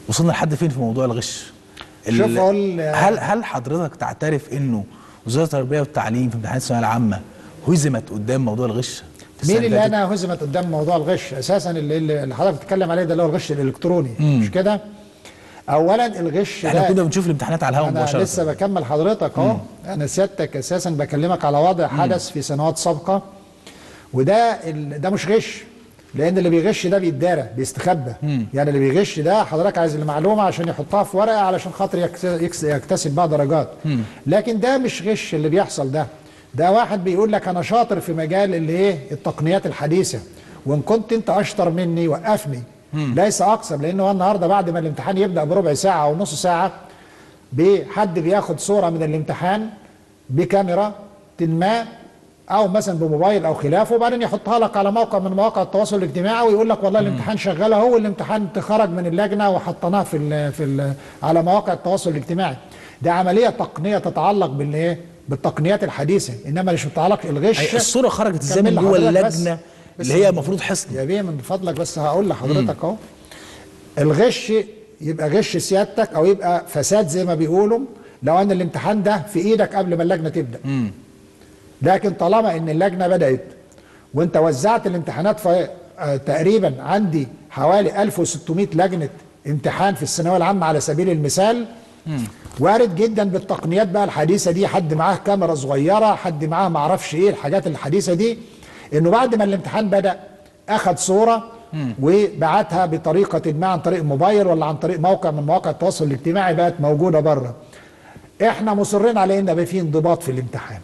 وصلنا لحد فين في موضوع الغش؟ شوف اقول هل حضرتك تعترف انه وزاره التربيه والتعليم في امتحانات الثانويه العامه هزمت قدام موضوع الغش؟ مين اللي انا هزمت قدام موضوع الغش؟ اساسا اللي حضرتك بتتكلم عليه ده اللي هو الغش الالكتروني، مش كده؟ اولا الغش احنا كنا بنشوف الامتحانات على الهواء مباشره. انا لسه بكمل حضرتك اهو. انا سيادتك اساسا بكلمك على وضع حدث في سنوات سابقه، ده مش غش، لان اللي بيغش ده بيتدارى بيستخبى. يعني اللي بيغش ده حضرتك عايز المعلومه عشان يحطها في ورقه علشان خاطر يكتسب بقى درجات. لكن ده مش غش اللي بيحصل ده واحد بيقول لك انا شاطر في مجال اللي ايه التقنيات الحديثه، وان كنت انت اشطر مني وقفني ليس اكثر. لانه النهارده بعد ما الامتحان يبدا بربع ساعه او نص ساعه حد بياخد صوره من الامتحان بكاميرا ما او مثلا بموبايل او خلافه، وبعدين يحطها لك على موقع من مواقع التواصل الاجتماعي ويقول لك والله الامتحان شغال اهو، والامتحان خرج من اللجنه وحطيناه على مواقع التواصل الاجتماعي. ده عمليه تقنيه تتعلق بالايه؟ بالتقنيات الحديثه، انما مش متعلق الغش. الصوره خرجت ازاي من جوه اللجنه اللي هي المفروض حصن؟ يا بيه من فضلك بس هقول لحضرتك اهو. الغش يبقى غش سيادتك او يبقى فساد زي ما بيقولوا لو ان الامتحان ده في ايدك قبل ما اللجنه تبدا. لكن طالما ان اللجنه بدات وانت وزعت الامتحانات تقريبا عندي حوالي 1600 لجنه امتحان في الثانويه العامه على سبيل المثال. وارد جدا بالتقنيات بقى الحديثه دي، حد معاه كاميرا صغيره، حد معاه معرفش ايه الحاجات الحديثه دي، انه بعد ما الامتحان بدا اخذ صوره وبعتها بطريقه ما عن طريق موبايل ولا عن طريق موقع من مواقع التواصل الاجتماعي بقت موجوده بره. احنا مصرين على ان يبقى في انضباط في الامتحان.